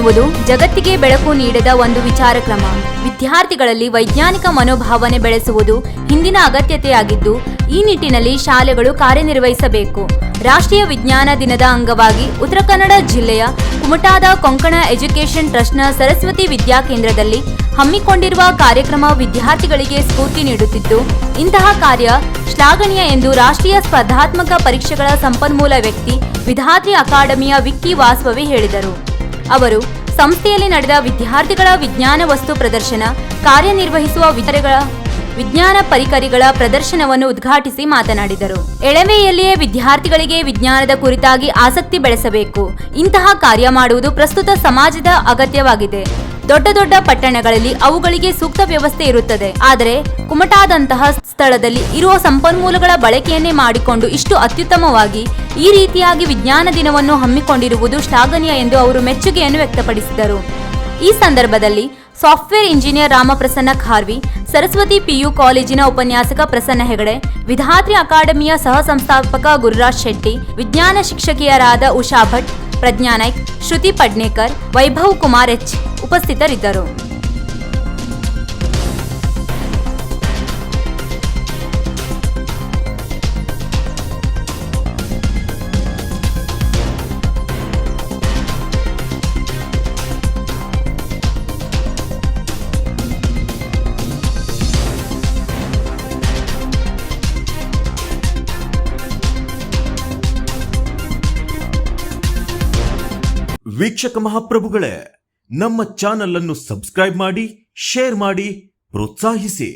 ಎನ್ನುವುದು ಜಗತ್ತಿಗೆ ಬೆಳಕು ನೀಡಿದ ಒಂದು ವಿಚಾರಕ್ರಮ. ವಿದ್ಯಾರ್ಥಿಗಳಲ್ಲಿ ವೈಜ್ಞಾನಿಕ ಮನೋಭಾವನೆ ಬೆಳೆಸುವುದು ಹಿಂದಿನ ಅಗತ್ಯತೆಯಾಗಿದ್ದು, ಈ ನಿಟ್ಟಿನಲ್ಲಿ ಶಾಲೆಗಳು ಕಾರ್ಯನಿರ್ವಹಿಸಬೇಕು. ರಾಷ್ಟ್ರೀಯ ವಿಜ್ಞಾನ ದಿನದ ಅಂಗವಾಗಿ ಉತ್ತರ ಕನ್ನಡ ಜಿಲ್ಲೆಯ ಕುಮಟಾದ ಕೊಂಕಣ ಎಜುಕೇಷನ್ ಟ್ರಸ್ಟ್ನ ಸರಸ್ವತಿ ವಿದ್ಯಾಕೇಂದ್ರದಲ್ಲಿ ಹಮ್ಮಿಕೊಂಡಿರುವ ಕಾರ್ಯಕ್ರಮ ವಿದ್ಯಾರ್ಥಿಗಳಿಗೆ ಸ್ಫೂರ್ತಿ ನೀಡುತ್ತಿದ್ದು, ಇಂತಹ ಕಾರ್ಯ ಶ್ಲಾಘನೀಯ ಎಂದು ರಾಷ್ಟ್ರೀಯ ಸ್ಪರ್ಧಾತ್ಮಕ ಪರೀಕ್ಷೆಗಳ ಸಂಪನ್ಮೂಲ ವ್ಯಕ್ತಿ ವಿಧಾತ್ರಿ ಅಕಾಡೆಮಿಯ ವಿಕ್ಕಿ ವಾಸವಿ ಹೇಳಿದರು. ಅವರು ಸಂಸ್ಥೆಯಲ್ಲಿ ನಡೆದ ವಿದ್ಯಾರ್ಥಿಗಳ ವಿಜ್ಞಾನ ವಸ್ತು ಪ್ರದರ್ಶನ, ಕಾರ್ಯನಿರ್ವಹಿಸುವ ವಿಜ್ಞಾನ ಪರಿಕರಗಳ ಪ್ರದರ್ಶನವನ್ನು ಉದ್ಘಾಟಿಸಿ ಮಾತನಾಡಿದರು. ಎಳವೆಯಲ್ಲಿಯೇ ವಿದ್ಯಾರ್ಥಿಗಳಿಗೆ ವಿಜ್ಞಾನದ ಕುರಿತಾಗಿ ಆಸಕ್ತಿ ಬೆಳೆಸಬೇಕು. ಇಂತಹ ಕಾರ್ಯ ಮಾಡುವುದು ಪ್ರಸ್ತುತ ಸಮಾಜದ ಅಗತ್ಯವಾಗಿದೆ. ದೊಡ್ಡ ದೊಡ್ಡ ಪಟ್ಟಣಗಳಲ್ಲಿ ಅವುಗಳಿಗೆ ಸೂಕ್ತ ವ್ಯವಸ್ಥೆ ಇರುತ್ತದೆ. ಆದರೆ ಕುಮಟಾದಂತಹ ಸ್ಥಳದಲ್ಲಿ ಇರುವ ಸಂಪನ್ಮೂಲಗಳ ಬಳಕೆಯನ್ನೇ ಮಾಡಿಕೊಂಡು ಇಷ್ಟು ಅತ್ಯುತ್ತಮವಾಗಿ ಈ ರೀತಿಯಾಗಿ ವಿಜ್ಞಾನ ದಿನವನ್ನು ಹಮ್ಮಿಕೊಂಡಿರುವುದು ಶ್ಲಾಘನೀಯ ಎಂದು ಅವರು ಮೆಚ್ಚುಗೆಯನ್ನು ವ್ಯಕ್ತಪಡಿಸಿದರು. ಈ ಸಂದರ್ಭದಲ್ಲಿ ಸಾಫ್ಟ್ವೇರ್ ಇಂಜಿನಿಯರ್ ರಾಮಪ್ರಸನ್ನ ಖಾರ್ವಿ, ಸರಸ್ವತಿ ಪಿಯು ಕಾಲೇಜಿನ ಉಪನ್ಯಾಸಕ ಪ್ರಸನ್ನ ಹೆಗಡೆ, ವಿಧಾತ್ರಿ ಅಕಾಡೆಮಿಯ ಸಹ ಸಂಸ್ಥಾಪಕ ಗುರುರಾಜ್ ಶೆಟ್ಟಿ, ವಿಜ್ಞಾನ ಶಿಕ್ಷಕಿಯರಾದ ಉಷಾ ಭಟ್, ಪ್ರಜ್ಞಾ ನಾಯ್ಕ್, ಶ್ರುತಿ ಪಡ್ನೇಕರ್, ವೈಭವ್ ಕುಮಾರ್ ಎಚ್ ಉಪಸ್ಥಿತರಿದ್ದರು. ವೀಕ್ಷಕ ಮಹಾಪ್ರಭುಗಳೇ, ನಮ್ಮ ಚಾನಲ್ ಅನ್ನು ಸಬ್ಸ್ಕ್ರೈಬ್ ಮಾಡಿ, ಶೇರ್ ಮಾಡಿ, ಪ್ರೋತ್ಸಾಹಿಸಿ.